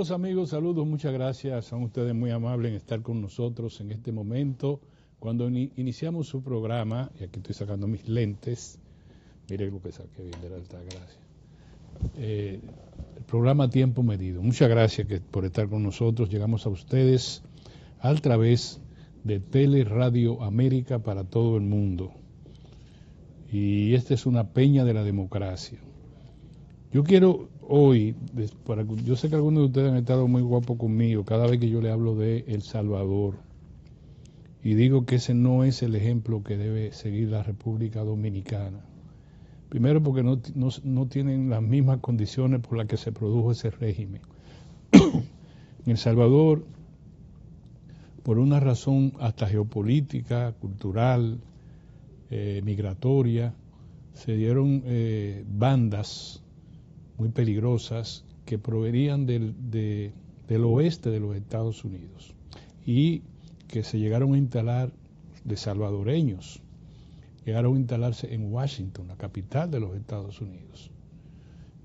Saludos, muchas gracias. Son ustedes muy amables en estar con nosotros en este momento. Cuando iniciamos su programa, y aquí estoy sacando mis lentes, mire lo que saqué bien de la alta gracia. El programa Tiempo Medido. Muchas gracias por estar con nosotros. Llegamos a ustedes a través de Teleradio América para todo el mundo. Y esta es una peña de la democracia. Yo quiero hoy, yo sé que algunos de ustedes han estado muy guapos conmigo cada vez que yo le hablo de El Salvador y digo que ese no es el ejemplo que debe seguir la República Dominicana. Primero porque no tienen las mismas condiciones por las que se produjo ese régimen. En El Salvador, por una razón hasta geopolítica, cultural, migratoria, se dieron bandas muy peligrosas que provenían del oeste de los Estados Unidos y que se llegaron a instalar de salvadoreños, llegaron a instalarse en Washington, la capital de los Estados Unidos.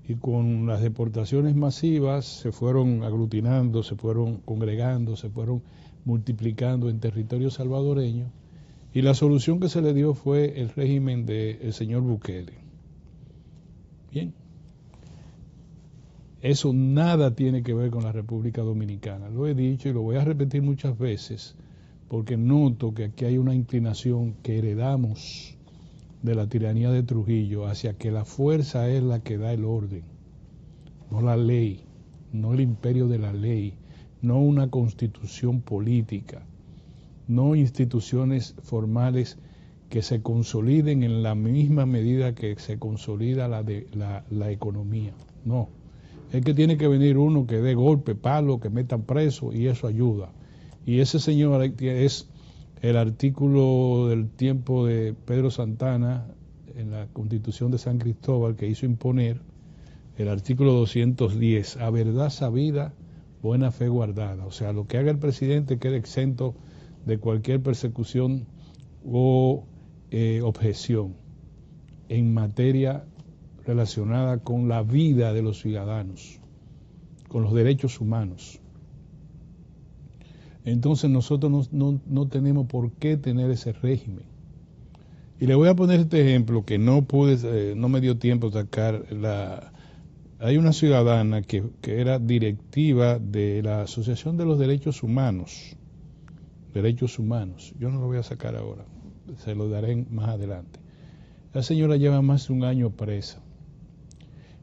Y con las deportaciones masivas se fueron aglutinando, se fueron congregando, se fueron multiplicando en territorio salvadoreño, y la solución que se le dio fue el régimen del señor Bukele. Bien. Eso nada tiene que ver con la República Dominicana. Lo he dicho y lo voy a repetir muchas veces porque noto que aquí hay una inclinación que heredamos de la tiranía de Trujillo hacia que la fuerza es la que da el orden, no la ley, no el imperio de la ley, no una constitución política, no instituciones formales que se consoliden en la misma medida que se consolida la economía. No. Es que tiene que venir uno que dé golpe, palo, que metan preso y eso ayuda. Y ese señor es el artículo del tiempo de Pedro Santana en la Constitución de San Cristóbal que hizo imponer el artículo 210, a verdad sabida, buena fe guardada. O sea, lo que haga el presidente quede exento de cualquier persecución o objeción en materia relacionada con la vida de los ciudadanos, con los derechos humanos. Entonces nosotros no tenemos por qué tener ese régimen. Y le voy a poner este ejemplo que no me dio tiempo de sacar. Hay una ciudadana que era directiva de la Asociación de los Derechos Humanos. Yo no lo voy a sacar ahora, se lo daré más adelante. La señora lleva más de un año presa.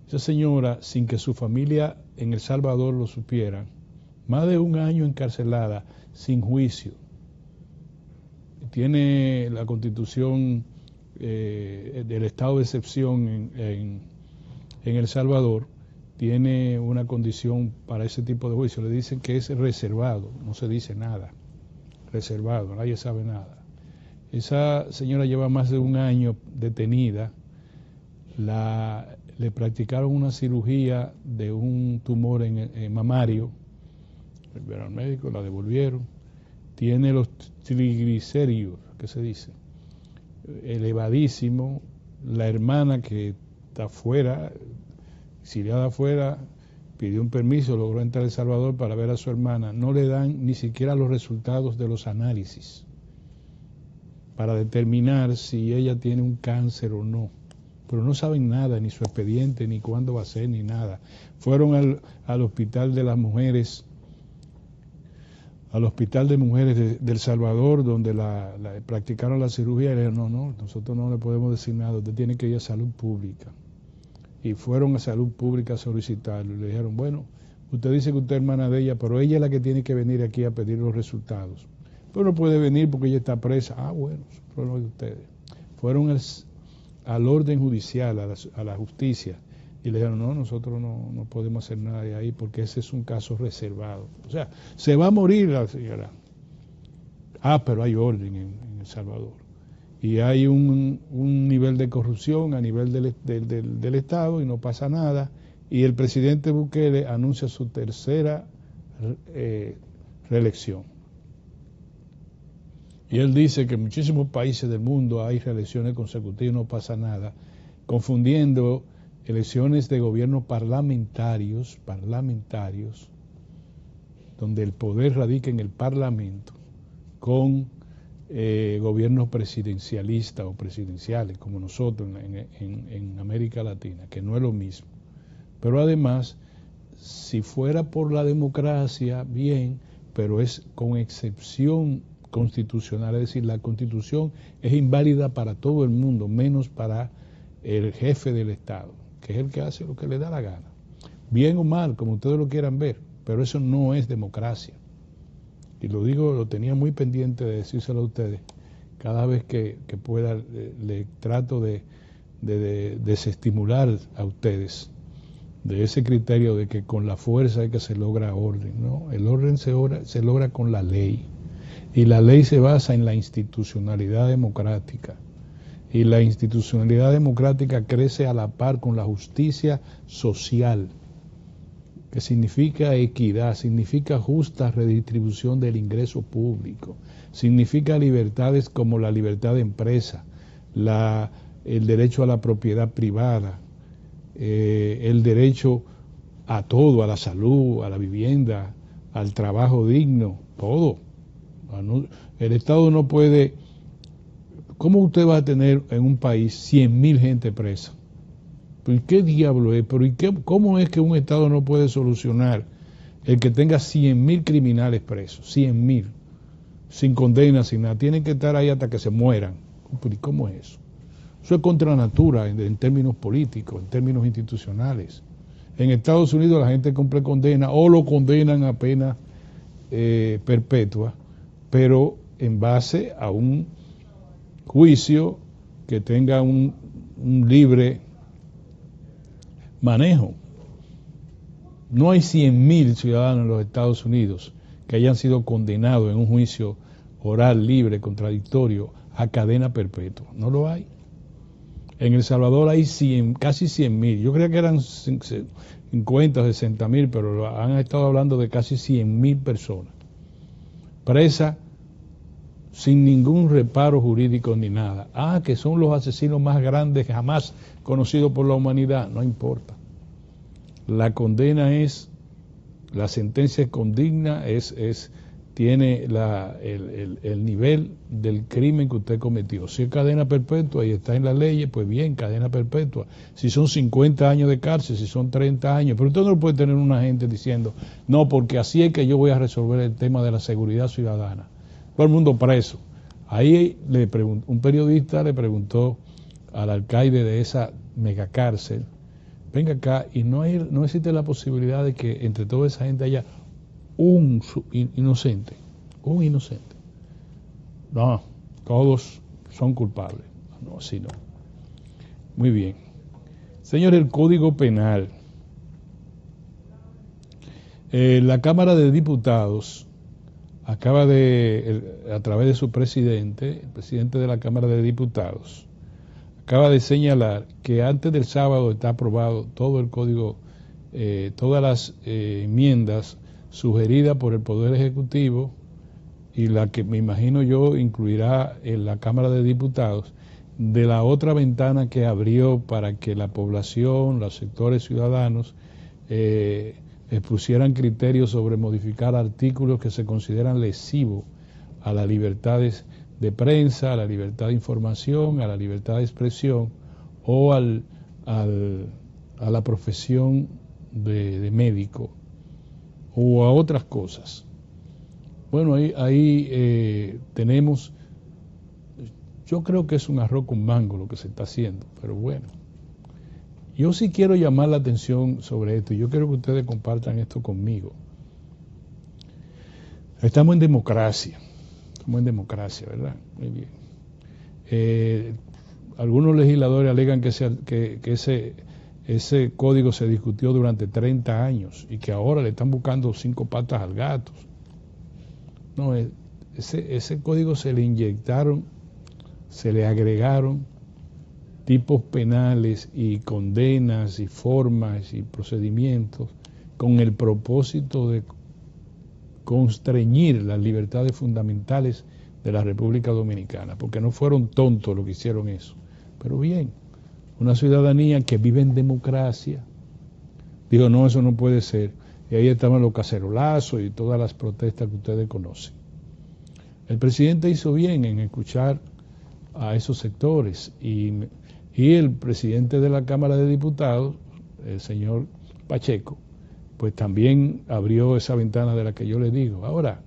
Esa señora, sin que su familia en El Salvador lo supiera, más de un año encarcelada, sin juicio. Tiene la Constitución del estado de excepción en El Salvador, tiene una condición para ese tipo de juicio. Le dicen que es reservado, no se dice nada. Reservado, nadie sabe nada. Esa señora lleva más de un año detenida. Le practicaron una cirugía de un tumor en mamario, vieron al médico, la devolvieron, tiene los triglicéridos, ¿qué se dice? Elevadísimo. La hermana que está afuera, exiliada afuera, pidió un permiso, logró entrar a El Salvador para ver a su hermana, no le dan ni siquiera los resultados de los análisis para determinar si ella tiene un cáncer o no. Pero no saben nada, ni su expediente, ni cuándo va a ser, ni nada. Fueron al hospital de las mujeres, al hospital de mujeres de El Salvador, donde la practicaron la cirugía, y le dijeron, no, nosotros no le podemos decir nada, usted tiene que ir a salud pública. Y fueron a salud pública a solicitarlo, y le dijeron, bueno, usted dice que usted es hermana de ella, pero ella es la que tiene que venir aquí a pedir los resultados. Pero no puede venir porque ella está presa. Ah, bueno, es un problema de ustedes. Fueron al orden judicial, a la justicia, y le dijeron, no, nosotros no podemos hacer nada de ahí porque ese es un caso reservado. O sea, se va a morir la señora. Ah, pero hay orden en El Salvador. Y hay un nivel de corrupción a nivel del Estado y no pasa nada. Y el presidente Bukele anuncia su tercera reelección. Y él dice que en muchísimos países del mundo hay reelecciones consecutivas y no pasa nada, confundiendo elecciones de gobierno parlamentarios donde el poder radica en el Parlamento, con gobiernos presidencialistas o presidenciales, como nosotros en América Latina, que no es lo mismo. Pero además, si fuera por la democracia, bien, pero es con excepción constitucional, es decir, la Constitución es inválida para todo el mundo, menos para el jefe del Estado, que es el que hace lo que le da la gana. Bien o mal, como ustedes lo quieran ver, pero eso no es democracia. Y lo digo, lo tenía muy pendiente de decírselo a ustedes. Cada vez que pueda, le trato de desestimular a ustedes de ese criterio de que con la fuerza es que se logra orden, ¿no? El orden se logra con la ley. Y la ley se basa en la institucionalidad democrática. Y la institucionalidad democrática crece a la par con la justicia social, que significa equidad, significa justa redistribución del ingreso público, significa libertades como la libertad de empresa, el derecho a la propiedad privada, el derecho a todo, a la salud, a la vivienda, al trabajo digno, todo. El Estado no puede... ¿Cómo usted va a tener en un país 100.000 gente presa? ¿Pero qué diablo es? ¿Cómo es que un Estado no puede solucionar el que tenga 100.000 criminales presos? 100.000, sin condena, sin nada. Tienen que estar ahí hasta que se mueran. ¿Pero cómo es eso? Eso es contra natura en términos políticos, en términos institucionales. En Estados Unidos la gente cumple condena o lo condenan a pena perpetua, pero en base a un juicio que tenga un libre manejo. No hay 100.000 ciudadanos en los Estados Unidos que hayan sido condenados en un juicio oral, libre, contradictorio, a cadena perpetua. No lo hay. En El Salvador hay casi 100.000. Yo creía que eran 50 o 60.000, pero han estado hablando de casi 100.000 personas presas sin ningún reparo jurídico ni nada. Que son los asesinos más grandes jamás conocidos por la humanidad. No importa. La condena es, la sentencia es condigna, tiene el nivel del crimen que usted cometió. Si es cadena perpetua y está en la ley, pues bien, cadena perpetua. Si son 50 años de cárcel, si son 30 años, pero usted no puede tener una gente diciendo, no, porque así es que yo voy a resolver el tema de la seguridad ciudadana. Todo el mundo preso. Ahí un periodista le preguntó al alcaide de esa megacárcel, venga acá, y no existe la posibilidad de que entre toda esa gente haya un inocente. No, todos son culpables. No, así no. Muy bien. Señor, el Código Penal. La Cámara de Diputados acaba a través de su presidente, el presidente de la Cámara de Diputados, acaba de señalar que antes del sábado está aprobado todo el código, todas las enmiendas sugeridas por el Poder Ejecutivo y la que me imagino yo incluirá en la Cámara de Diputados, de la otra ventana que abrió para que la población, los sectores ciudadanos, expusieran criterios sobre modificar artículos que se consideran lesivos a las libertades de prensa, a la libertad de información, a la libertad de expresión o a la profesión de médico o a otras cosas. Bueno, ahí tenemos, yo creo que es un arroz con mango lo que se está haciendo, pero bueno. Yo sí quiero llamar la atención sobre esto, y yo quiero que ustedes compartan esto conmigo. Estamos en democracia, ¿verdad? Muy bien. Algunos legisladores alegan que ese código se discutió durante 30 años y que ahora le están buscando 5 patas al gato. No, ese código se le inyectaron, se le agregaron tipos penales y condenas y formas y procedimientos con el propósito de constreñir las libertades fundamentales de la República Dominicana, porque no fueron tontos los que hicieron eso. Pero bien, una ciudadanía que vive en democracia dijo, no, eso no puede ser. y ahí estaban los cacerolazos y todas las protestas que ustedes conocen. El presidente hizo bien en escuchar a esos sectores y el presidente de la Cámara de Diputados, el señor Pacheco, pues también abrió esa ventana de la que yo le digo. Ahora,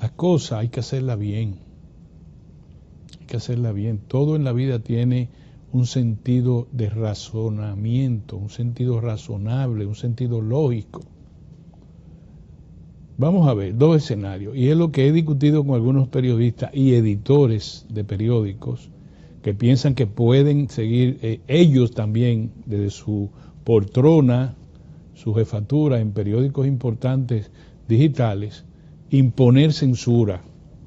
las cosas hay que hacerlas bien. Hay que hacerlas bien. Todo en la vida tiene un sentido de razonamiento, un sentido razonable, un sentido lógico. Vamos a ver dos escenarios, y es lo que he discutido con algunos periodistas y editores de periódicos que piensan que pueden seguir ellos también desde su poltrona, su jefatura en periódicos importantes digitales, imponer censura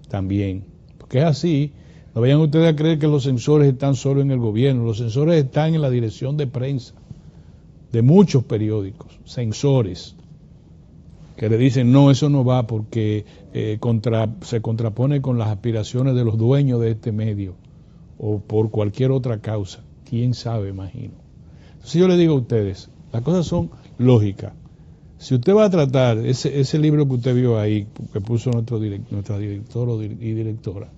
también, porque es así. No vayan ustedes a creer que los censores están solo en el gobierno, los censores están en la dirección de prensa de muchos periódicos, censores que le dicen no, eso no va porque se contrapone con las aspiraciones de los dueños de este medio o por cualquier otra causa, quién sabe, imagino. Entonces yo le digo a ustedes, las cosas son lógicas. Si usted va a tratar ese libro que usted vio ahí, que puso nuestra directora y directora,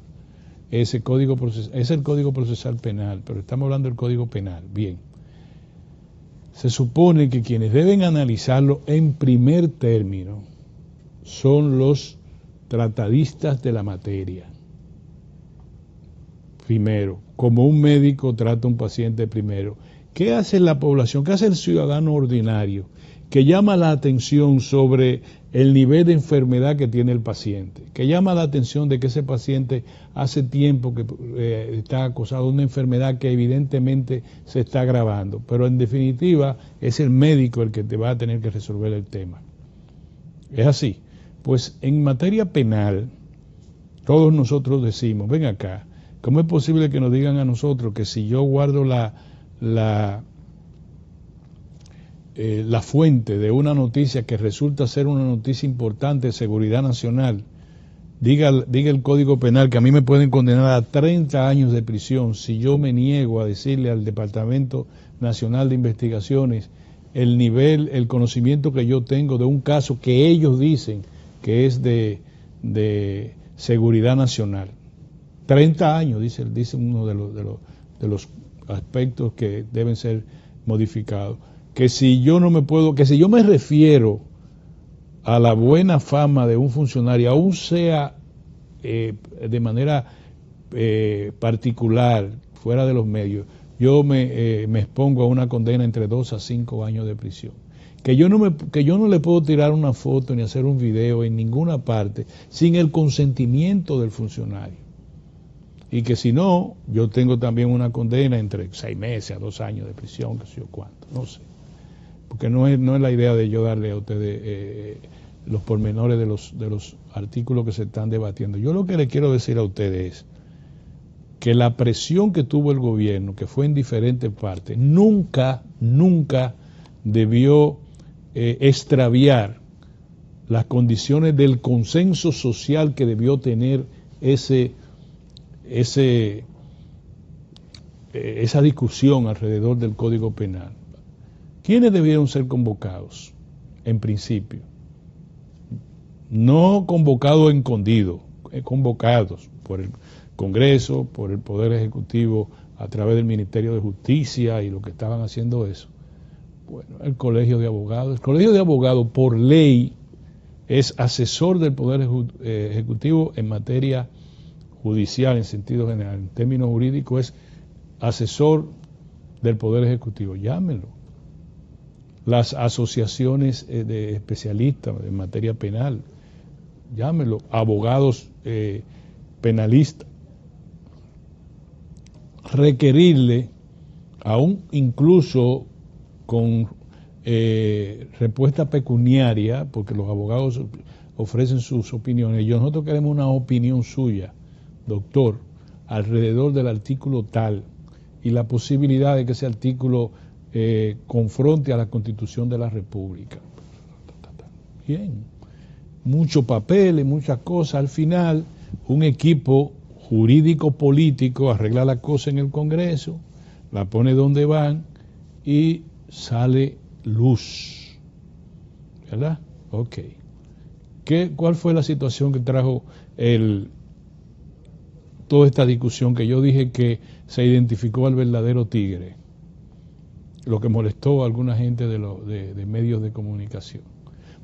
es el Código Procesal Penal, pero estamos hablando del Código Penal, bien. Se supone que quienes deben analizarlo en primer término son los tratadistas de la materia. Primero, como un médico trata a un paciente primero. ¿Qué hace la población? ¿Qué hace el ciudadano ordinario? Que llama la atención sobre el nivel de enfermedad que tiene el paciente, que llama la atención de que ese paciente hace tiempo que está acosado de una enfermedad que evidentemente se está agravando, pero en definitiva es el médico el que te va a tener que resolver el tema. Es así. Pues en materia penal, todos nosotros decimos, ven acá, ¿cómo es posible que nos digan a nosotros que si yo guardo la fuente de una noticia que resulta ser una noticia importante de seguridad nacional, diga el Código Penal que a mí me pueden condenar a 30 años de prisión si yo me niego a decirle al Departamento Nacional de Investigaciones el conocimiento que yo tengo de un caso que ellos dicen que es de seguridad nacional? 30 años, dice uno de los aspectos que deben ser modificados. Que si yo me refiero a la buena fama de un funcionario, aún sea de manera particular, fuera de los medios, yo me expongo a una condena entre 2 a 5 años de prisión. Que yo no le puedo tirar una foto ni hacer un video en ninguna parte sin el consentimiento del funcionario. Y que si no, yo tengo también una condena entre 6 meses a 2 años de prisión, que sé yo cuánto, no sé. Porque no es la idea de yo darle a ustedes los pormenores de los artículos que se están debatiendo. Yo lo que le quiero decir a ustedes es que la presión que tuvo el gobierno, que fue en diferentes partes, nunca debió extraviar las condiciones del consenso social que debió tener esa discusión alrededor del Código Penal. ¿Quiénes debieron ser convocados? En principio, no convocados escondidos, convocados por el Congreso, por el Poder Ejecutivo a través del Ministerio de Justicia y lo que estaban haciendo eso. Bueno, el Colegio de Abogados. El Colegio de Abogados, por ley, es asesor del Poder Ejecutivo en materia judicial, en sentido general. En términos jurídicos, es asesor del Poder Ejecutivo. Llámenlo. Las asociaciones de especialistas en materia penal, llámenlo, abogados penalistas, requerirle, aún incluso con respuesta pecuniaria, porque los abogados ofrecen sus opiniones, nosotros queremos una opinión suya, doctor, alrededor del artículo tal, y la posibilidad de que ese artículo confronte a la Constitución de la República. Bien, muchos papeles, muchas cosas. Al final, un equipo jurídico-político arregla la cosa en el Congreso, la pone donde van y sale luz. ¿verdad? Ok. ¿Cuál fue la situación que trajo toda esta discusión que yo dije que se identificó al verdadero tigre? Lo que molestó a alguna gente de medios de comunicación.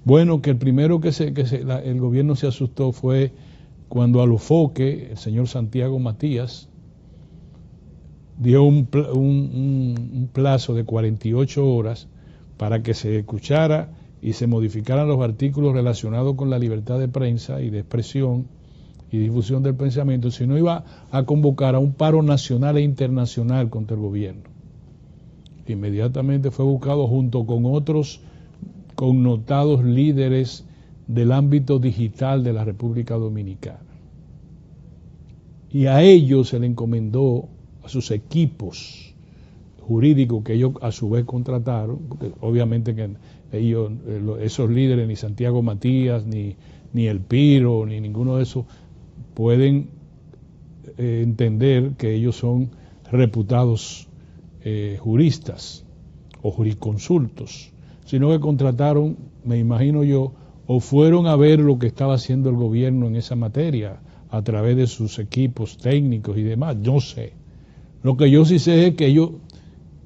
Bueno, que el primero que el gobierno se asustó fue cuando Alofoque, el señor Santiago Matías, dio un plazo de 48 horas para que se escuchara y se modificaran los artículos relacionados con la libertad de prensa y de expresión y difusión del pensamiento, si no iba a convocar a un paro nacional e internacional contra el gobierno. Inmediatamente fue buscado junto con otros connotados líderes del ámbito digital de la República Dominicana. Y a ellos se le encomendó, a sus equipos jurídicos que ellos a su vez contrataron, porque obviamente que ellos, esos líderes, ni Santiago Matías, ni El Piro, ni ninguno de esos, pueden entender que ellos son reputados juristas o jurisconsultos, sino que contrataron, me imagino yo, o fueron a ver lo que estaba haciendo el gobierno en esa materia a través de sus equipos técnicos y demás, yo sé. Lo que yo sí sé es que ellos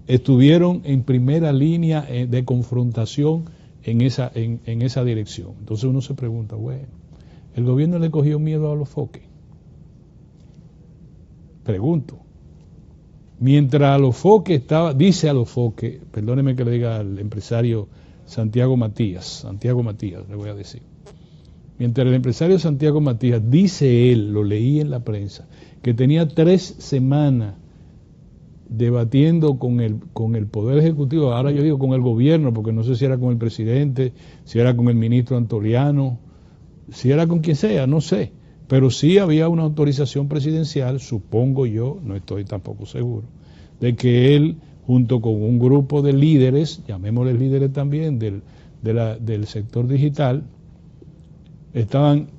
estuvieron en primera línea de confrontación en esa dirección. Entonces uno se pregunta, bueno, ¿el gobierno le cogió miedo a Alofoque? Pregunto. Mientras Alofoque estaba, dice Alofoque, perdóneme que le diga al empresario Santiago Matías, le voy a decir. Mientras el empresario Santiago Matías, dice él, lo leí en la prensa, que tenía 3 semanas debatiendo con el Poder Ejecutivo, ahora yo digo con el gobierno, porque no sé si era con el presidente, si era con el ministro Antoliano, si era con quien sea, no sé, pero sí había una autorización presidencial, supongo yo, no estoy tampoco seguro, de que él, junto con un grupo de líderes, llamémosles líderes también del sector digital, estaban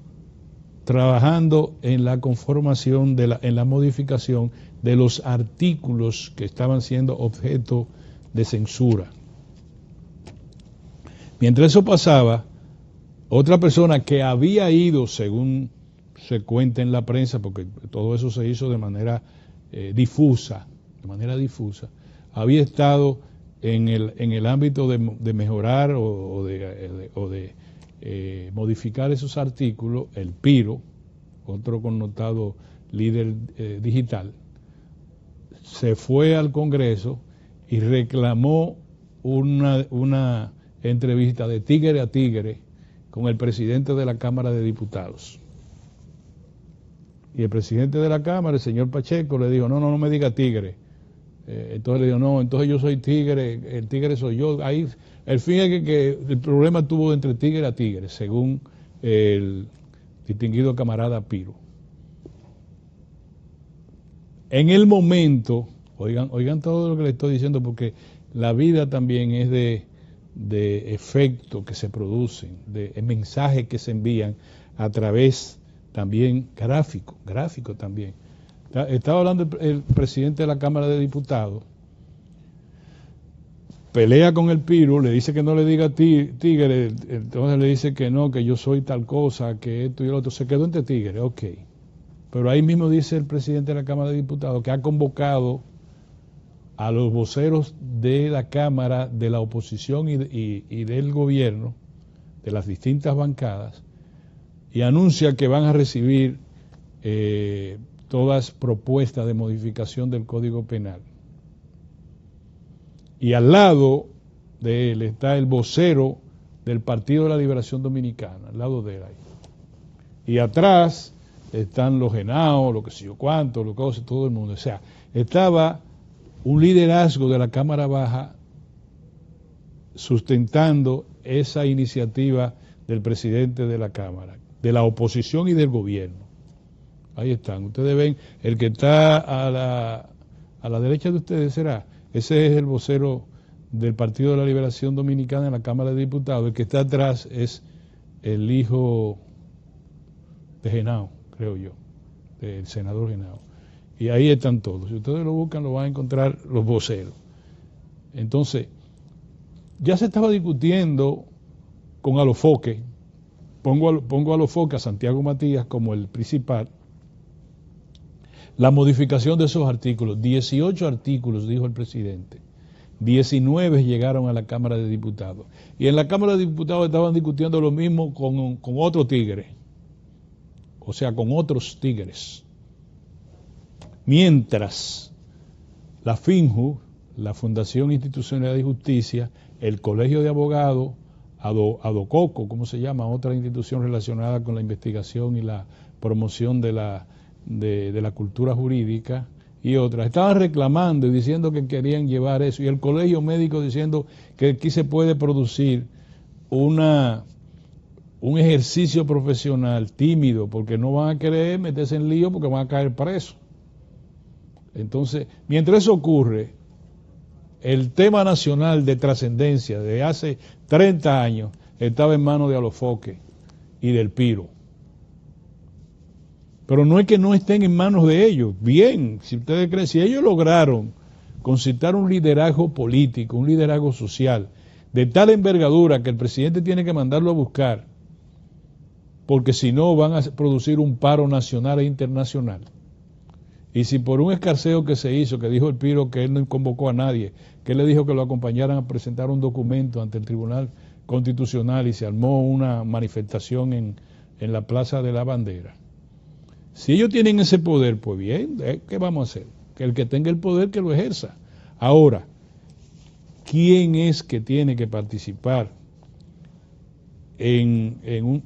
trabajando en la conformación, en la modificación de los artículos que estaban siendo objeto de censura. Mientras eso pasaba, otra persona que había ido, según se cuenta en la prensa, porque todo eso se hizo de manera difusa, había estado en el ámbito de mejorar o de modificar esos artículos, el Piro, otro connotado líder digital, se fue al Congreso y reclamó una entrevista de tigre a tigre con el presidente de la Cámara de Diputados. Y el presidente de la Cámara, el señor Pacheco, le dijo, no me diga tigre. Entonces le dijo, no, entonces yo soy tigre, el tigre soy yo. Ahí, el fin es que el problema estuvo entre tigre a tigre, según el distinguido camarada Piro. En el momento, oigan todo lo que le estoy diciendo, porque la vida también es de efectos que se producen, de mensajes que se envían a través también gráfico también. Estaba hablando el presidente de la Cámara de Diputados, pelea con el Piro, le dice que no le diga tigre, entonces le dice que no, que yo soy tal cosa, que esto y lo otro, se quedó entre tigre, ok. Pero ahí mismo dice el presidente de la Cámara de Diputados que ha convocado a los voceros de la Cámara, de la oposición y del gobierno, de las distintas bancadas, y anuncia que van a recibir todas propuestas de modificación del Código Penal. Y al lado de él está el vocero del Partido de la Liberación Dominicana, al lado de él ahí. Y atrás están los Henao, lo que sé yo cuánto, lo que hace todo el mundo. O sea, estaba un liderazgo de la Cámara Baja sustentando esa iniciativa del presidente de la Cámara, de la oposición y del gobierno. Ahí están. Ustedes ven, el que está a la derecha de ustedes ese es el vocero del Partido de la Liberación Dominicana en la Cámara de Diputados. El que está atrás es el hijo de Henao, creo yo, del senador Henao. Y ahí están todos. Si ustedes lo buscan, lo van a encontrar los voceros. Entonces, ya se estaba discutiendo con Alofoque, pongo Alofoque a Santiago Matías como el principal, la modificación de esos artículos, 18 artículos, dijo el presidente, 19 llegaron a la Cámara de Diputados. Y en la Cámara de Diputados estaban discutiendo lo mismo con otro tigre, o sea, con otros tigres. Mientras la FINJU, la Fundación Institucional de Justicia, el Colegio de Abogados, ADOCOCO, ¿cómo se llama? Otra institución relacionada con la investigación y la promoción de la cultura jurídica, y otras, estaban reclamando y diciendo que querían llevar eso, y el colegio médico diciendo que aquí se puede producir un ejercicio profesional tímido, porque no van a querer meterse en lío porque van a caer presos. Entonces, mientras eso ocurre, el tema nacional de trascendencia de hace 30 años estaba en manos de Alofoque y del Piro. Pero no es que no estén en manos de ellos. Bien, si ustedes creen, si ellos lograron concitar un liderazgo político, un liderazgo social, de tal envergadura que el presidente tiene que mandarlo a buscar, porque si no van a producir un paro nacional e internacional. Y si por un escarceo que se hizo, que dijo el Piro que él no convocó a nadie, que él le dijo que lo acompañaran a presentar un documento ante el Tribunal Constitucional y se armó una manifestación en la Plaza de la Bandera. Si ellos tienen ese poder, pues bien, ¿qué vamos a hacer? Que el que tenga el poder que lo ejerza. Ahora, ¿quién es que tiene que participar en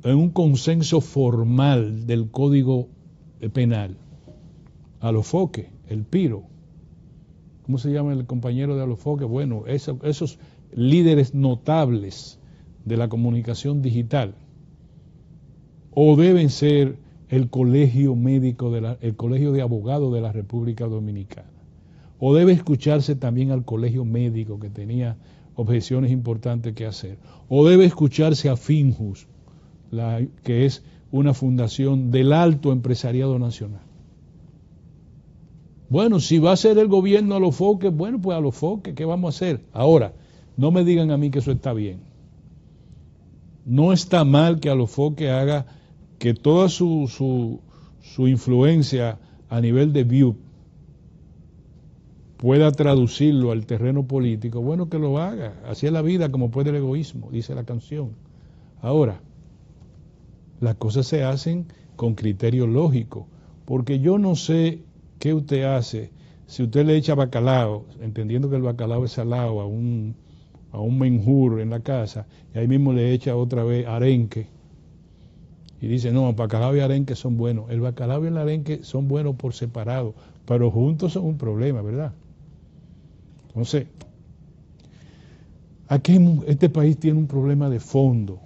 un consenso formal del Código Penal? Alofoque, el Piro. ¿Cómo se llama el compañero de Alofoque? Bueno, esos líderes notables de la comunicación digital. O deben ser el colegio médico, el colegio de abogados de la República Dominicana. O debe escucharse también al colegio médico, que tenía objeciones importantes que hacer. O debe escucharse a FINJUS, que es una fundación del alto empresariado nacional. Bueno, si va a ser el gobierno Alofoque, bueno, pues Alofoque, ¿qué vamos a hacer? Ahora, no me digan a mí que eso está bien. No está mal que Alofoque haga que toda su influencia a nivel de view pueda traducirlo al terreno político. Bueno, que lo haga. Así es la vida, como puede el egoísmo, dice la canción. Ahora, las cosas se hacen con criterio lógico, porque yo no sé qué usted hace si usted le echa bacalao, entendiendo que el bacalao es salado, a un menjur en la casa, y ahí mismo le echa otra vez arenque, y dice, no, bacalao y arenque son buenos. El bacalao y el arenque son buenos por separado, pero juntos son un problema, ¿verdad? Entonces, aquí este país tiene un problema de fondo,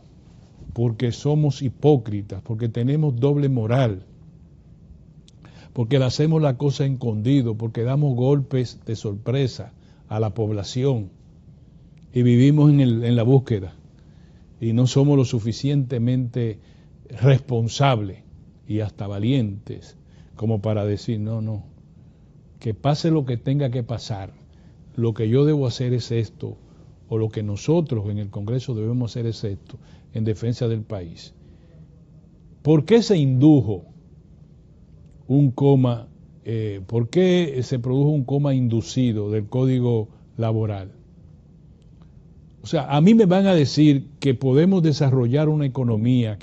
porque somos hipócritas, porque tenemos doble moral, porque le hacemos la cosa escondido, porque damos golpes de sorpresa a la población y vivimos en la búsqueda y no somos lo suficientemente responsables y hasta valientes como para decir, no, que pase lo que tenga que pasar, lo que yo debo hacer es esto, o lo que nosotros en el Congreso debemos hacer es esto, en defensa del país. ¿Por qué se indujo un coma? ¿Por qué se produjo un coma inducido del Código Laboral? O sea, a mí me van a decir que podemos desarrollar una economía,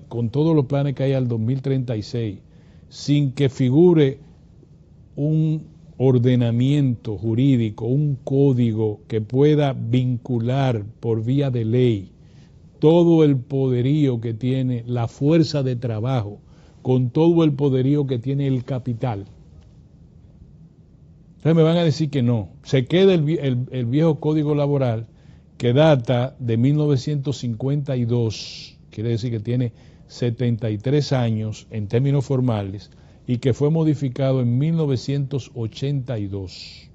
con todos los planes que hay al 2036, sin que figure un ordenamiento jurídico, un código que pueda vincular por vía de ley todo el poderío que tiene la fuerza de trabajo con todo el poderío que tiene el capital. Entonces me van a decir que no. Se queda el viejo Código Laboral, que data de 1952, quiere decir que tiene 73 años en términos formales, y que fue modificado en 1982.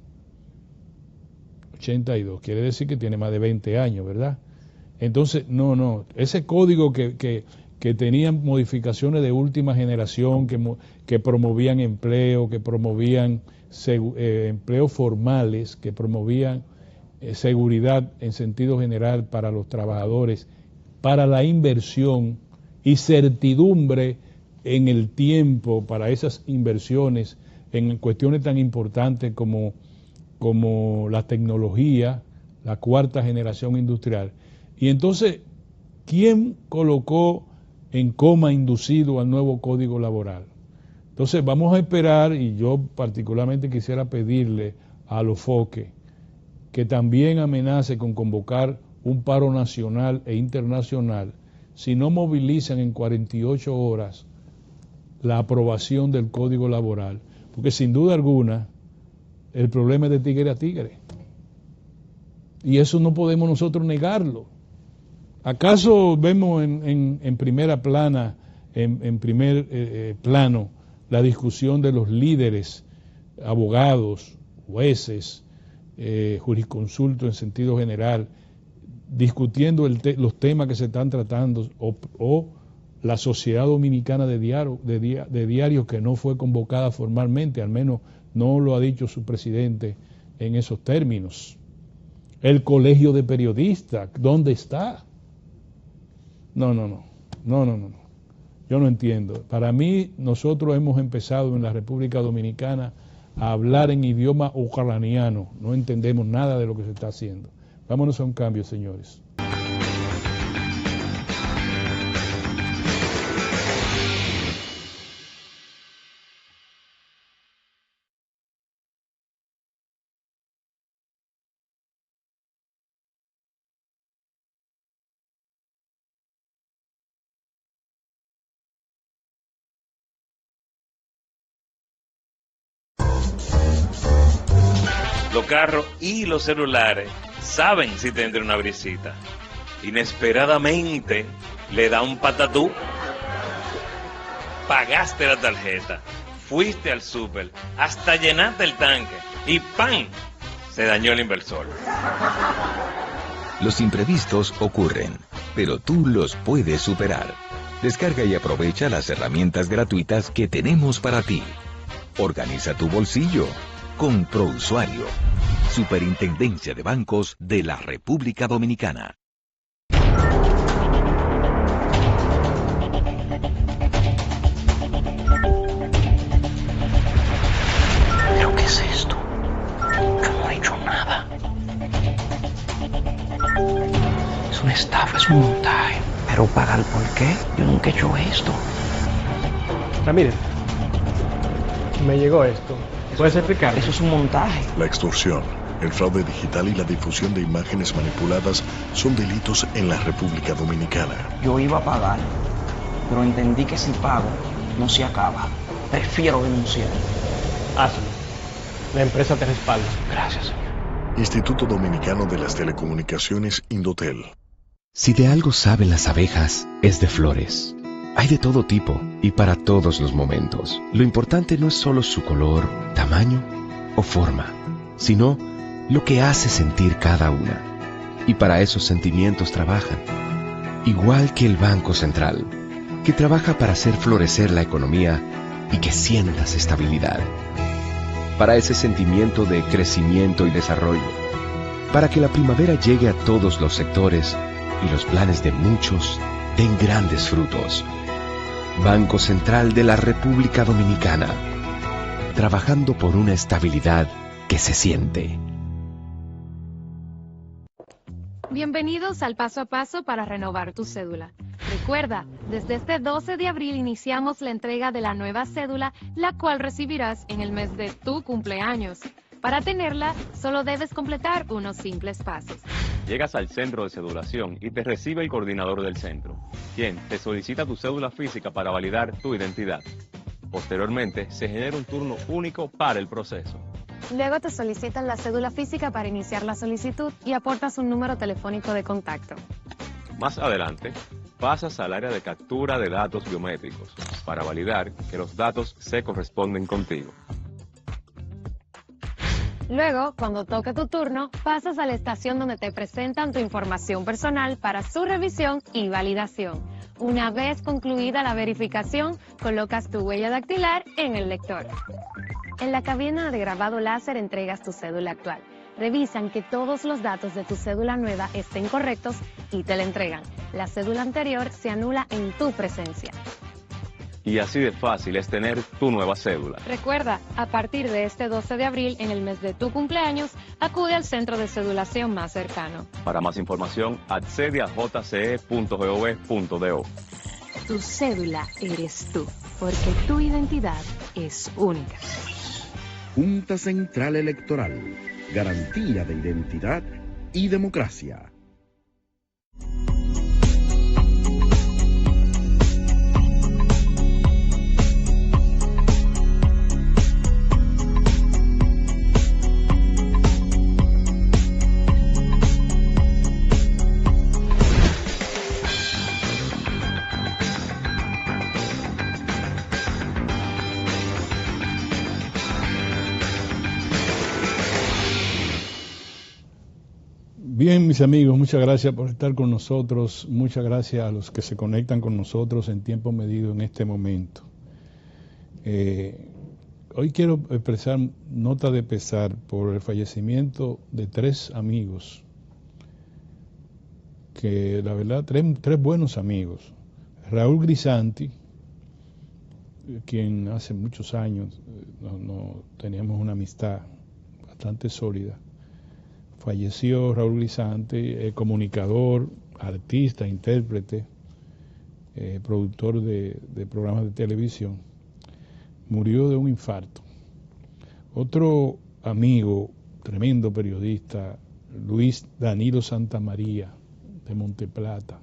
82, quiere decir que tiene más de 20 años, ¿verdad? Entonces, no, ese código que tenían modificaciones de última generación, que promovían empleo, que promovían empleos formales, que promovían seguridad en sentido general para los trabajadores, para la inversión y certidumbre en el tiempo para esas inversiones en cuestiones tan importantes como la tecnología, la cuarta generación industrial. Y entonces, ¿quién colocó en coma inducido al nuevo Código Laboral? Entonces vamos a esperar, y yo particularmente quisiera pedirle a los FOCE que también amenace con convocar un paro nacional e internacional si no movilizan en 48 horas la aprobación del Código Laboral, porque sin duda alguna el problema es de tigre a tigre, y eso no podemos nosotros negarlo. ¿Acaso vemos en primera plana, en primer plano, la discusión de los líderes, abogados, jueces, jurisconsultos en sentido general, discutiendo los temas que se están tratando, o la Sociedad Dominicana de Diarios, que no fue convocada formalmente, al menos no lo ha dicho su presidente en esos términos? El Colegio de Periodistas, ¿dónde está? No. Yo no entiendo. Para mí, nosotros hemos empezado en la República Dominicana a hablar en idioma ucraniano. No entendemos nada de lo que se está haciendo. Vámonos a un cambio, señores. Los carros y los celulares saben si te entra una brisita. Inesperadamente le da un patatú. Pagaste la tarjeta, fuiste al súper, hasta llenaste el tanque y ¡pam! Se dañó el inversor. Los imprevistos ocurren, pero tú los puedes superar. Descarga y aprovecha las herramientas gratuitas que tenemos para ti. Organiza tu bolsillo con ProUsuario, Superintendencia de Bancos de la República Dominicana. ¿Pero qué es esto? Yo no he hecho nada. Es una estafa, es un montaje. ¿Pero pagar por qué? Yo nunca he hecho esto. Ramírez, me llegó esto. ¿Puedes explicar? Eso es un montaje. La extorsión, el fraude digital y la difusión de imágenes manipuladas son delitos en la República Dominicana. Yo iba a pagar, pero entendí que si pago, no se acaba. Prefiero denunciar. Hazlo. La empresa te respalda. Gracias, señor. Instituto Dominicano de las Telecomunicaciones, Indotel. Si de algo saben las abejas, es de flores. Hay de todo tipo y para todos los momentos. Lo importante no es solo su color, tamaño o forma, sino lo que hace sentir cada una. Y para esos sentimientos trabajan. Igual que el Banco Central, que trabaja para hacer florecer la economía y que sientas estabilidad. Para ese sentimiento de crecimiento y desarrollo. Para que la primavera llegue a todos los sectores y los planes de muchos den grandes frutos. Banco Central de la República Dominicana, trabajando por una estabilidad que se siente. Bienvenidos al Paso a Paso para renovar tu cédula. Recuerda, desde este 12 de abril iniciamos la entrega de la nueva cédula, la cual recibirás en el mes de tu cumpleaños. Para tenerla, solo debes completar unos simples pasos. Llegas al centro de cedulación y te recibe el coordinador del centro, quien te solicita tu cédula física para validar tu identidad. Posteriormente, se genera un turno único para el proceso. Luego te solicitan la cédula física para iniciar la solicitud y aportas un número telefónico de contacto. Más adelante, pasas al área de captura de datos biométricos para validar que los datos se corresponden contigo. Luego, cuando toque tu turno, pasas a la estación donde te presentan tu información personal para su revisión y validación. Una vez concluida la verificación, colocas tu huella dactilar en el lector. En la cabina de grabado láser entregas tu cédula actual. revisan que todos los datos de tu cédula nueva estén correctos y te la entregan. La cédula anterior se anula en tu presencia. Y así de fácil es tener tu nueva cédula. Recuerda, a partir de este 12 de abril, en el mes de tu cumpleaños, acude al centro de cedulación más cercano. Para más información, accede a jce.gov.do. Tu cédula eres tú, porque tu identidad es única. Junta Central Electoral, garantía de identidad y democracia. Bien, mis amigos, muchas gracias por estar con nosotros, muchas gracias a los que se conectan con nosotros en tiempo medido en este momento. Hoy quiero expresar nota de pesar por el fallecimiento de 3 amigos, que la verdad, tres buenos amigos. Raúl Grisanti, quien hace muchos años no teníamos una amistad bastante sólida. Falleció Raúl Grisanti, comunicador, artista, intérprete, productor de programas de televisión. Murió de un infarto. Otro amigo, tremendo periodista, Luis Danilo Santamaría, de Monteplata,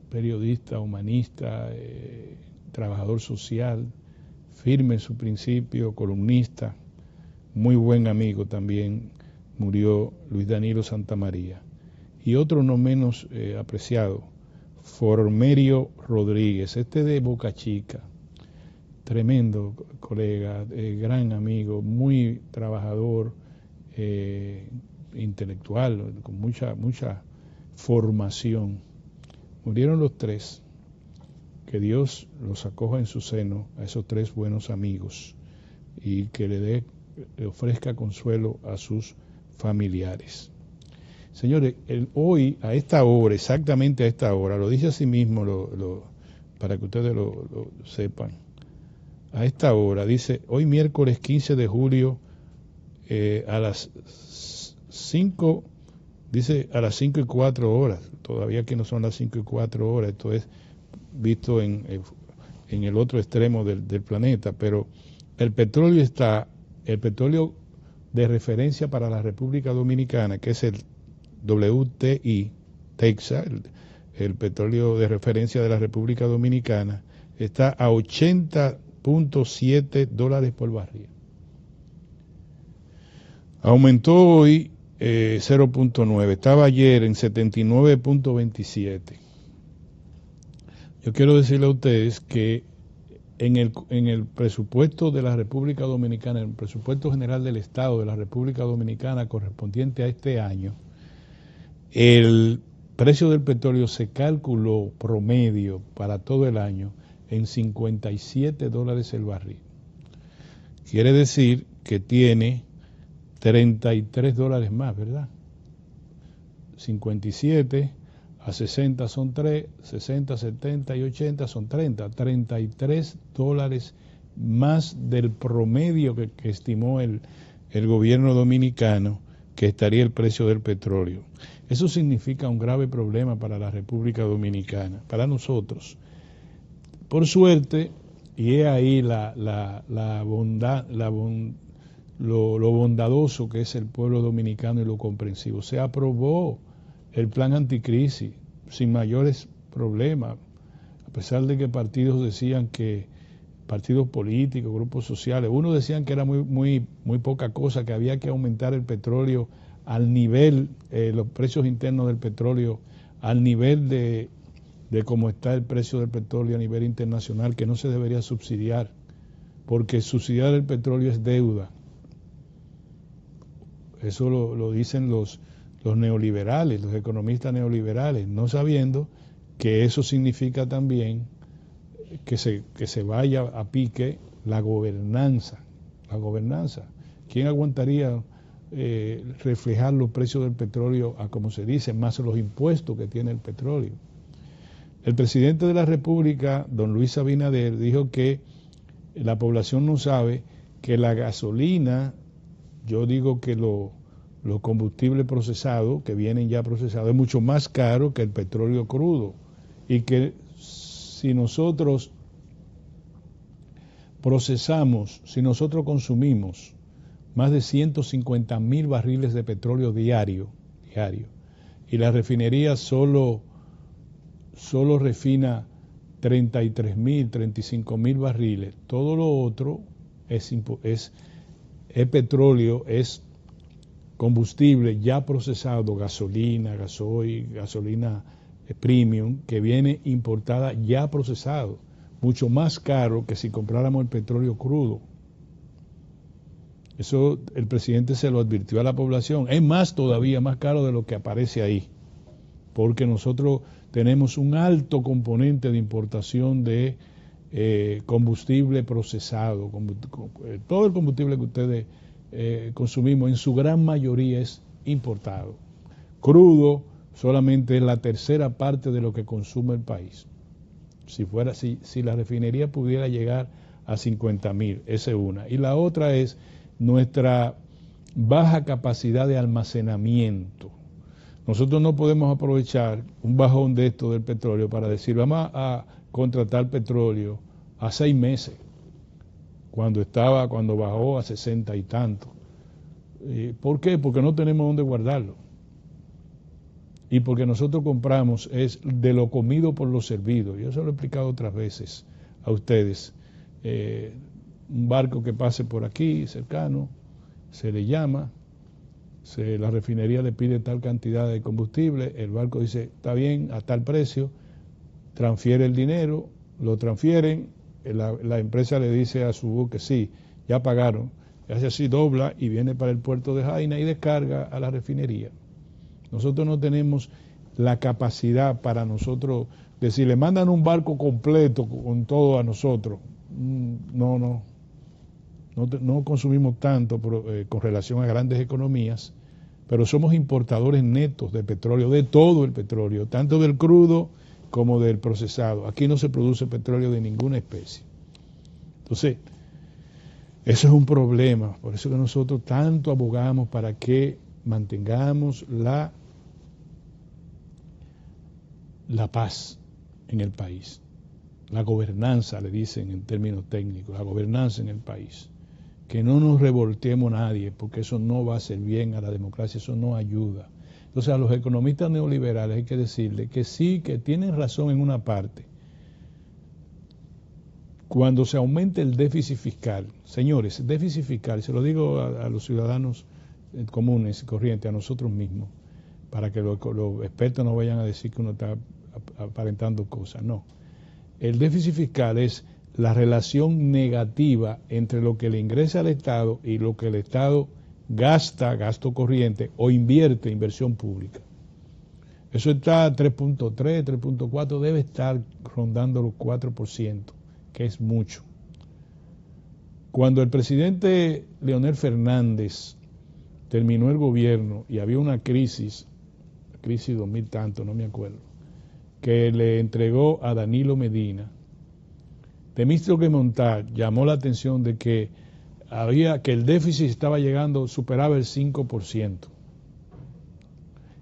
periodista, humanista, trabajador social, firme en su principio, columnista, muy buen amigo también. Murió Luis Danilo Santamaría. Y otro no menos apreciado, Formerio Rodríguez, de Boca Chica, tremendo colega, gran amigo, muy trabajador, intelectual, con mucha formación. Murieron los 3. Que Dios los acoja en su seno a esos 3 buenos amigos y que le ofrezca consuelo a sus familiares. Señores, hoy a esta hora, exactamente a esta hora, lo dice así mismo para que ustedes lo sepan, a esta hora, dice, hoy miércoles 15 de julio a las 5, dice a las 5:04, todavía que no son las 5:04, esto es visto en el otro extremo del planeta, pero el petróleo de referencia para la República Dominicana, que es el WTI, Texas, el petróleo de referencia de la República Dominicana, está a $80.7 por barril. Aumentó hoy 0.9, estaba ayer en 79.27. Yo quiero decirle a ustedes que en el presupuesto de la República Dominicana, en el presupuesto general del Estado de la República Dominicana correspondiente a este año, el precio del petróleo se calculó promedio para todo el año en $57 el barril. Quiere decir que tiene $33 más, ¿verdad? 57 a 60 son 3, 60, 70 y 80 son 30, $33 más del promedio que estimó el gobierno dominicano que estaría el precio del petróleo. Eso significa un grave problema para la República Dominicana, para nosotros. Por suerte, y es ahí la bondad, lo bondadoso que es el pueblo dominicano y lo comprensivo. Se aprobó el plan anticrisis sin mayores problemas, a pesar de que partidos decían que, partidos políticos, grupos sociales, unos decían que era muy poca cosa, que había que aumentar el petróleo al nivel, los precios internos del petróleo, al nivel de cómo está el precio del petróleo a nivel internacional, que no se debería subsidiar, porque subsidiar el petróleo es deuda. Eso lo dicen los neoliberales, los economistas neoliberales, no sabiendo que eso significa también que se vaya a pique la gobernanza. ¿Quién aguantaría reflejar los precios del petróleo a como se dice, más los impuestos que tiene el petróleo. El presidente de la República, don Luis Abinader, dijo que la población no sabe que la gasolina, yo digo que los combustibles procesados, que vienen ya procesados, es mucho más caro que el petróleo crudo, y que si nosotros procesamos, si nosotros consumimos más de 150,000 barriles de petróleo diario, y la refinería solo refina 33,000, 35,000 barriles, todo lo otro es petróleo, es combustible ya procesado, gasolina, gasoil, gasolina premium, que viene importada ya procesado, mucho más caro que si compráramos el petróleo crudo. Eso el presidente se lo advirtió a la población. Es más, todavía más caro de lo que aparece ahí, porque nosotros tenemos un alto componente de importación de combustible procesado. Todo el combustible que ustedes consumimos en su gran mayoría es importado. Crudo solamente es la tercera parte de lo que consume el país. Si la refinería pudiera llegar a 50,000, esa es una. Y la otra es nuestra baja capacidad de almacenamiento. Nosotros no podemos aprovechar un bajón de esto del petróleo para decir, vamos a contratar petróleo a 6 meses, cuando bajó a 60 y tanto. ¿Por qué? Porque no tenemos dónde guardarlo. Y porque nosotros compramos es de lo comido por lo servido. Yo se lo he explicado otras veces a ustedes. Un barco que pase por aquí, cercano, se le llama, la refinería le pide tal cantidad de combustible, el barco dice, está bien, a tal precio, transfiere el dinero, lo transfieren, la empresa le dice a su buque, sí, ya pagaron, hace así, dobla y viene para el puerto de Jaina y descarga a la refinería. Nosotros no tenemos la capacidad para nosotros decir, le mandan un barco completo con todo a nosotros. No consumimos tanto con relación a grandes economías, pero somos importadores netos de petróleo, de todo el petróleo, tanto del crudo como del procesado. Aquí no se produce petróleo de ninguna especie. Entonces, eso es un problema. Por eso que nosotros tanto abogamos para que mantengamos la paz en el país. La gobernanza, le dicen en términos técnicos, la gobernanza en el país. Que no nos revolteemos nadie, porque eso no va a hacer bien a la democracia, eso no ayuda. Entonces a los economistas neoliberales hay que decirle que sí, que tienen razón en una parte. Cuando se aumente el déficit fiscal, señores, déficit fiscal, se lo digo a los ciudadanos comunes y corrientes, a nosotros mismos, para que los expertos no vayan a decir que uno está aparentando cosas, no. El déficit fiscal es la relación negativa entre lo que le ingresa al Estado y lo que el Estado gasta, gasto corriente, o invierte, inversión pública. Eso está a 3.3, 3.4, debe estar rondando los 4%, que es mucho. Cuando el presidente Leonel Fernández terminó el gobierno y había una crisis 2000 tanto, no me acuerdo, que le entregó a Danilo Medina, Temístocles Montag llamó la atención de que el déficit estaba llegando, superaba el 5%.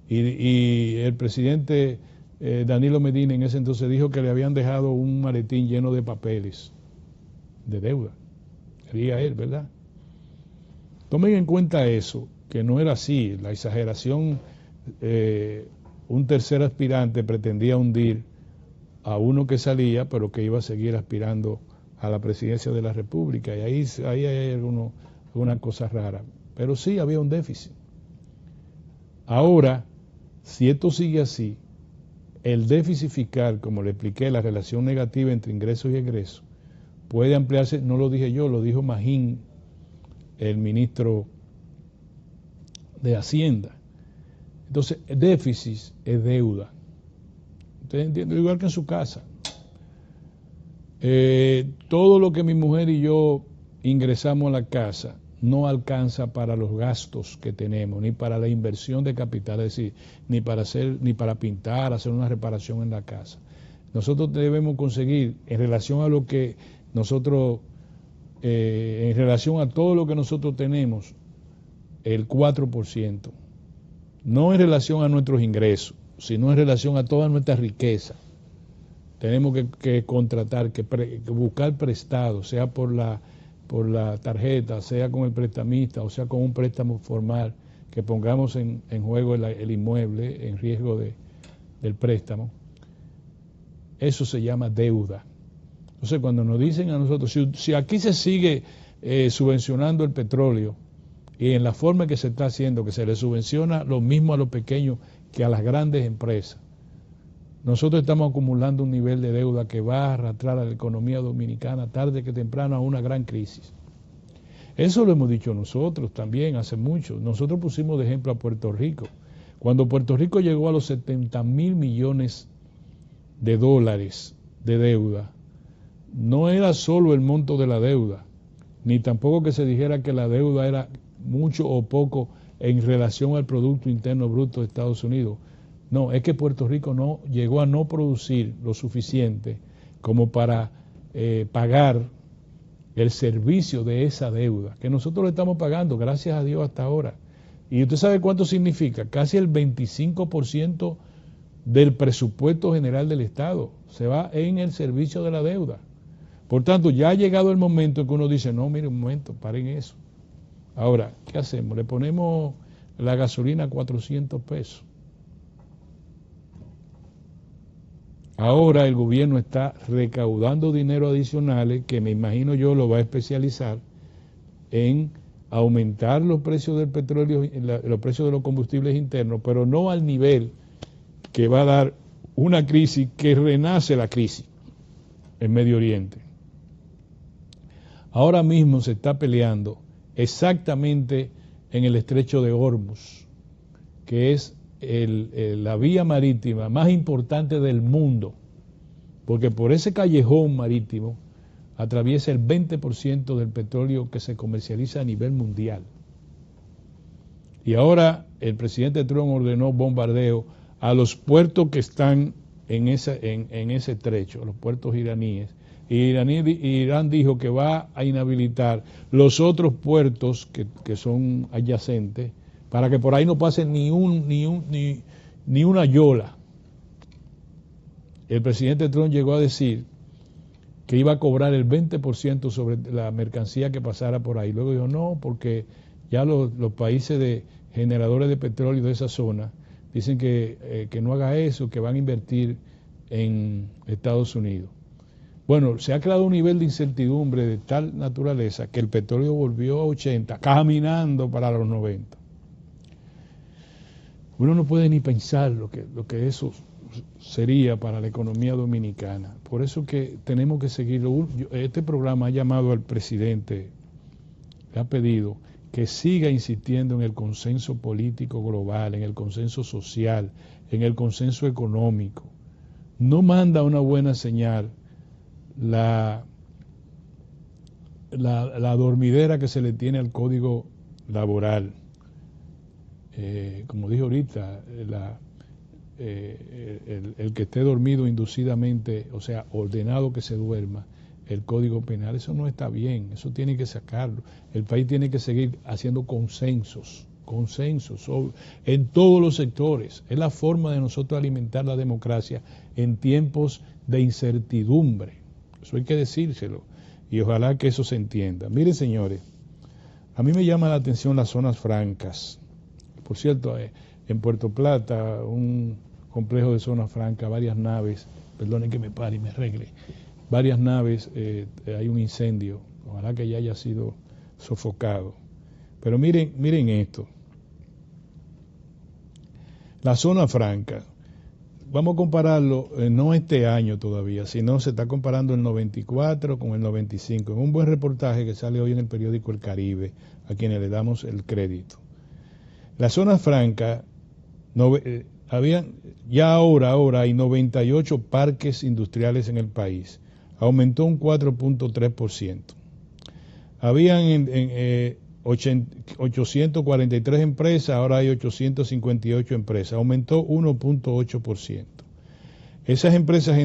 Y el presidente Danilo Medina en ese entonces dijo que le habían dejado un maletín lleno de papeles de deuda. Quería él, ¿verdad? Tomen en cuenta eso, que no era así. La exageración, un tercer aspirante pretendía hundir a uno que salía, pero que iba a seguir aspirando a la presidencia de la República. Y ahí hay alguna cosa rara. Pero sí había un déficit. Ahora, si esto sigue así, el déficit fiscal, como le expliqué, la relación negativa entre ingresos y egresos, puede ampliarse, no lo dije yo, lo dijo Magín, el ministro de Hacienda. Entonces, el déficit es deuda. Ustedes entienden, igual que en su casa. Todo lo que mi mujer y yo ingresamos a la casa, no alcanza para los gastos que tenemos, ni para la inversión de capital, es decir, ni para pintar, hacer una reparación en la casa. Nosotros debemos conseguir, en relación a lo que nosotros, en relación a todo lo que nosotros tenemos, el 4%. No en relación a nuestros ingresos, sino en relación a toda nuestra riqueza. Tenemos que contratar, que buscar prestado, sea por la tarjeta, sea con el prestamista, o sea con un préstamo formal, que pongamos en juego el inmueble, en riesgo del préstamo. Eso se llama deuda. Entonces, cuando nos dicen a nosotros, si aquí se sigue subvencionando el petróleo, y en la forma que se está haciendo, que se le subvenciona lo mismo a los pequeños que a las grandes empresas, nosotros estamos acumulando un nivel de deuda que va a arrastrar a la economía dominicana tarde que temprano a una gran crisis. Eso lo hemos dicho nosotros también hace mucho. Nosotros pusimos de ejemplo a Puerto Rico. Cuando Puerto Rico llegó a los 70.000 millones de dólares de deuda, no era solo el monto de la deuda, ni tampoco que se dijera que la deuda era mucho o poco en relación al Producto Interno Bruto de Estados Unidos. No, es que Puerto Rico no llegó a no producir lo suficiente como para pagar el servicio de esa deuda, que nosotros le estamos pagando, gracias a Dios, hasta ahora. Y usted sabe cuánto significa, casi el 25% del presupuesto general del Estado se va en el servicio de la deuda. Por tanto, ya ha llegado el momento en que uno dice, no, mire un momento, paren eso. Ahora, ¿qué hacemos? Le ponemos la gasolina a 400 pesos. Ahora el gobierno está recaudando dinero adicionales que me imagino yo lo va a especializar en aumentar los precios del petróleo, los precios de los combustibles internos, pero no al nivel que va a dar una crisis que renace la crisis en Medio Oriente. Ahora mismo se está peleando exactamente en el estrecho de Hormuz, que es la vía marítima más importante del mundo, porque por ese callejón marítimo atraviesa el 20% del petróleo que se comercializa a nivel mundial. Y ahora el presidente Trump ordenó bombardeo a los puertos que están en ese trecho, los puertos iraníes. Y Irán dijo que va a inhabilitar los otros puertos que son adyacentes para que por ahí no pase ni una yola. El presidente Trump llegó a decir que iba a cobrar el 20% sobre la mercancía que pasara por ahí. Luego dijo, no, porque ya los países generadores de petróleo de esa zona dicen que no haga eso, que van a invertir en Estados Unidos. Bueno, se ha creado un nivel de incertidumbre de tal naturaleza que el petróleo volvió a 80, caminando para los 90. Uno no puede ni pensar lo que eso sería para la economía dominicana. Por eso que tenemos que seguirlo. Este programa ha llamado al presidente, le ha pedido que siga insistiendo en el consenso político global, en el consenso social, en el consenso económico. No manda una buena señal la dormidera que se le tiene al código laboral. Como dije ahorita, el que esté dormido inducidamente, o sea, ordenado que se duerma, el código penal, eso no está bien, eso tiene que sacarlo. El país tiene que seguir haciendo consensos en todos los sectores. Es la forma de nosotros alimentar la democracia en tiempos de incertidumbre. Eso hay que decírselo y ojalá que eso se entienda. Miren, señores, a mí me llama la atención las zonas francas. Por cierto, en Puerto Plata, un complejo de zonas francas, varias naves, perdonen que me pare y me arregle, varias naves, hay un incendio, ojalá que ya haya sido sofocado. Pero miren esto, la zona franca, vamos a compararlo, no este año todavía, sino se está comparando el 94 con el 95, en un buen reportaje que sale hoy en el periódico El Caribe, a quienes le damos el crédito. La zona franca, ahora hay 98 parques industriales en el país, aumentó un 4.3%. Habían 843 empresas, ahora hay 858 empresas, aumentó 1.8%. Esas empresas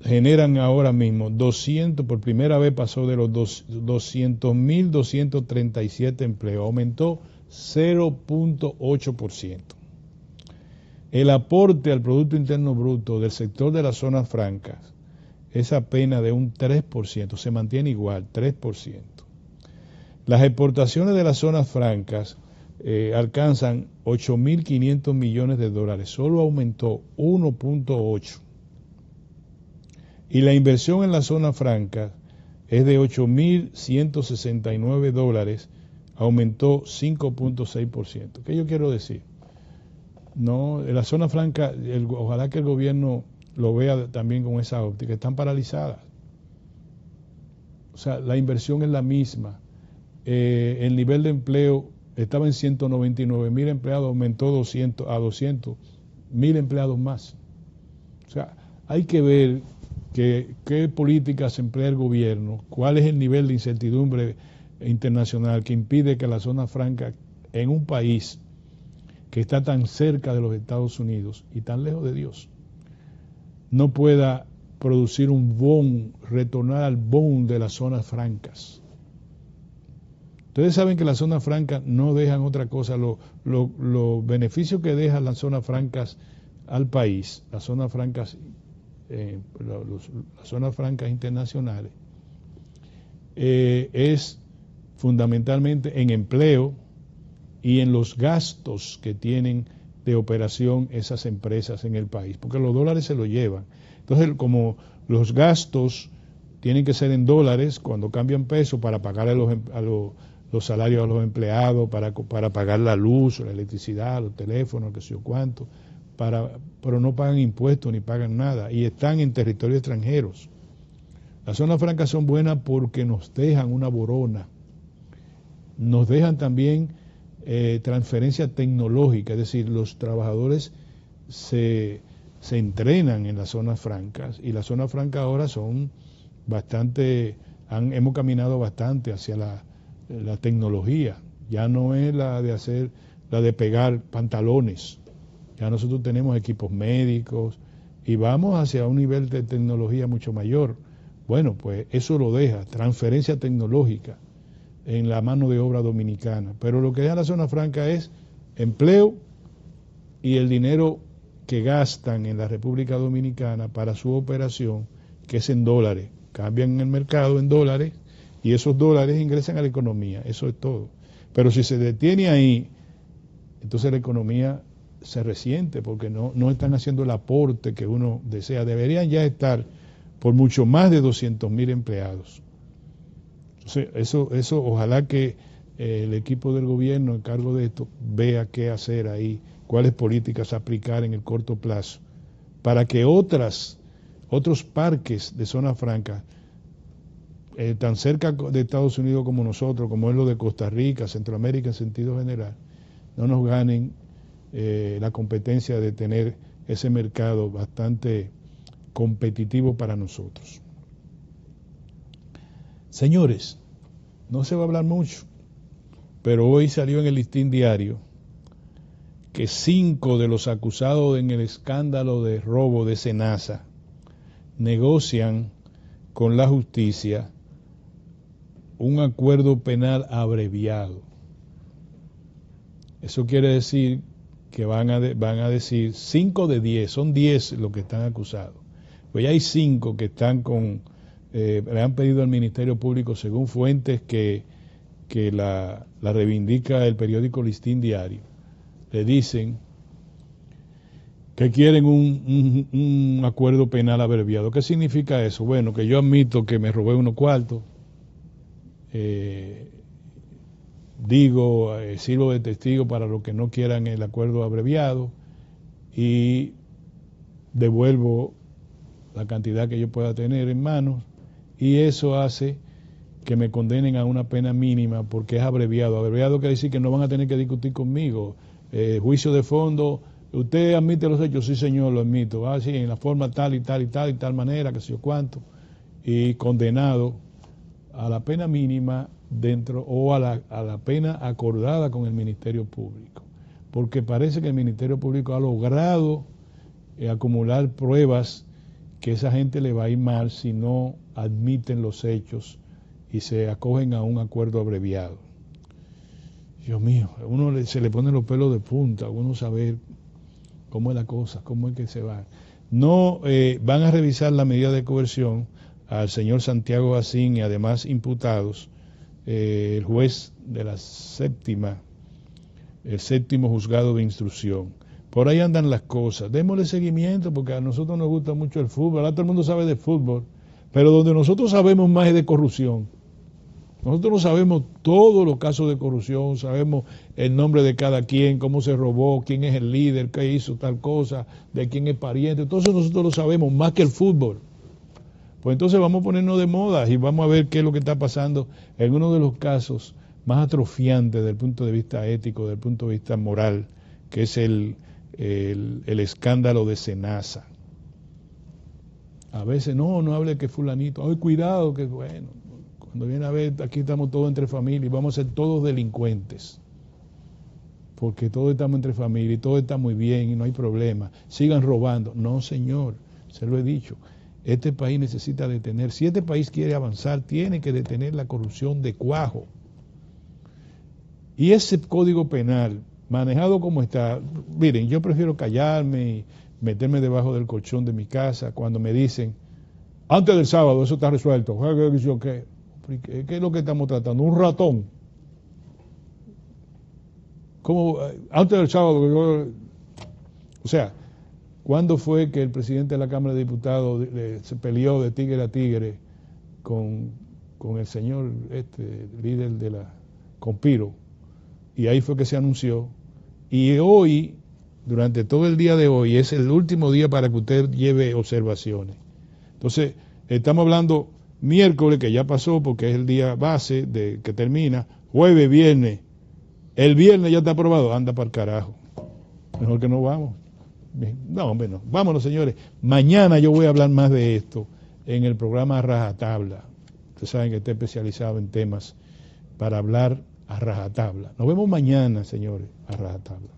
generan ahora mismo 200, por primera vez pasó de los 200.237 empleos, aumentó 0.8%. El aporte al Producto Interno Bruto del sector de las zonas francas es apenas de un 3%, se mantiene igual, 3%. Las exportaciones de las zonas francas alcanzan 8.500 millones de dólares, solo aumentó 1.8%. Y la inversión en las zonas francas es de 8.169 dólares, aumentó 5.6%. ¿Qué yo quiero decir? No, en la zona franca, ojalá que el gobierno lo vea también con esa óptica, están paralizadas. O sea, la inversión es la misma. El nivel de empleo estaba en 199.000 empleados, aumentó a 200.000 empleados más. O sea, hay que ver qué políticas emplea el gobierno, cuál es el nivel de incertidumbre internacional que impide que la zona franca en un país que está tan cerca de los Estados Unidos y tan lejos de Dios, no pueda producir un boom, retornar al boom de las zonas francas. Ustedes saben que las zonas francas no dejan otra cosa, los beneficios que dejan las zonas francas al país, las zonas francas, las zonas francas internacionales, es fundamentalmente en empleo y en los gastos que tienen de operación esas empresas en el país, porque los dólares se los llevan. Entonces, como los gastos tienen que ser en dólares cuando cambian peso para pagar los salarios a los empleados, para pagar la luz, la electricidad, los teléfonos, qué sé yo cuánto, pero no pagan impuestos ni pagan nada y están en territorios extranjeros. Las zonas francas son buenas porque nos dejan una borona, nos dejan también transferencia tecnológica, es decir, los trabajadores se entrenan en las zonas francas y las zonas francas ahora son hemos caminado bastante hacia la tecnología, ya no es la de pegar pantalones, ya nosotros tenemos equipos médicos y vamos hacia un nivel de tecnología mucho mayor. Bueno, pues eso lo deja, transferencia tecnológica en la mano de obra dominicana, pero lo que deja la zona franca es empleo y el dinero que gastan en la República Dominicana para su operación, que es en dólares, cambian en el mercado en dólares y esos dólares ingresan a la economía, eso es todo. Pero si se detiene ahí, entonces la economía se resiente porque no están haciendo el aporte que uno desea. Deberían ya estar por mucho más de 200.000 empleados. Eso ojalá que el equipo del gobierno en cargo de esto vea qué hacer ahí, cuáles políticas aplicar en el corto plazo, para que otros parques de zona franca, tan cerca de Estados Unidos como nosotros, como es lo de Costa Rica, Centroamérica en sentido general, no nos ganen la competencia de tener ese mercado bastante competitivo para nosotros. Señores, no se va a hablar mucho, pero hoy salió en el Listín Diario que 5 de los acusados en el escándalo de robo de Senasa negocian con la justicia un acuerdo penal abreviado. Eso quiere decir que van a decir 5 de 10, son 10 los que están acusados. Pues ya hay 5 que están le han pedido al Ministerio Público, según fuentes que la reivindica el periódico Listín Diario, le dicen que quieren un acuerdo penal abreviado. ¿Qué significa eso? Bueno, que yo admito que me robé unos cuartos, sirvo de testigo para los que no quieran el acuerdo abreviado y devuelvo la cantidad que yo pueda tener en manos y eso hace que me condenen a una pena mínima porque es abreviado. Abreviado quiere decir que no van a tener que discutir conmigo. Juicio de fondo, ¿usted admite los hechos? Sí, señor, lo admito. Sí, en la forma tal y tal y tal y tal manera, que sé yo cuánto. Y condenado a la pena mínima dentro o a la pena acordada con el Ministerio Público, porque parece que el Ministerio Público ha logrado acumular pruebas que esa gente le va a ir mal si no admiten los hechos y se acogen a un acuerdo abreviado. Dios mío, a uno se le ponen los pelos de punta, a uno saber cómo es la cosa, cómo es que se va. No van a revisar la medida de coerción al señor Santiago Bacín y además imputados, el juez de el séptimo juzgado de instrucción. Por ahí andan las cosas. Démosle seguimiento porque a nosotros nos gusta mucho el fútbol. Ahora todo el mundo sabe de fútbol, pero donde nosotros sabemos más es de corrupción. Nosotros no sabemos todos los casos de corrupción, sabemos el nombre de cada quien, cómo se robó, quién es el líder, qué hizo tal cosa, de quién es pariente. Todo eso nosotros lo sabemos más que el fútbol. Pues entonces vamos a ponernos de moda y vamos a ver qué es lo que está pasando en uno de los casos más atrofiantes desde el punto de vista ético, desde el punto de vista moral, que es el escándalo de Senasa. A veces no hable que fulanito, ay, cuidado, que bueno, cuando viene a ver, aquí estamos todos entre familia y vamos a ser todos delincuentes, porque todos estamos entre familia y todo está muy bien y no hay problema, sigan robando. No, señor, se lo he dicho, este país necesita detener, si este país quiere avanzar, tiene que detener la corrupción de cuajo. Y ese código penal, manejado como está, miren, yo prefiero callarme y meterme debajo del colchón de mi casa cuando me dicen, antes del sábado eso está resuelto. ¿Qué es lo que estamos tratando? ¿Un ratón? ¿Cómo? Antes del sábado, o sea, ¿cuándo fue que el presidente de la Cámara de Diputados se peleó de tigre a tigre con el señor líder con Piro? Y ahí fue que se anunció. Y hoy, durante todo el día de hoy, es el último día para que usted lleve observaciones. Entonces, estamos hablando miércoles, que ya pasó porque es el día base que termina, jueves, viernes. El viernes ya está aprobado, anda para el carajo. Mejor que no vamos. No, hombre, no. Vámonos, señores. Mañana yo voy a hablar más de esto en el programa Rajatabla. Ustedes saben que está especializado en temas para hablar a rajatabla. Nos vemos mañana, señores, a rajatabla.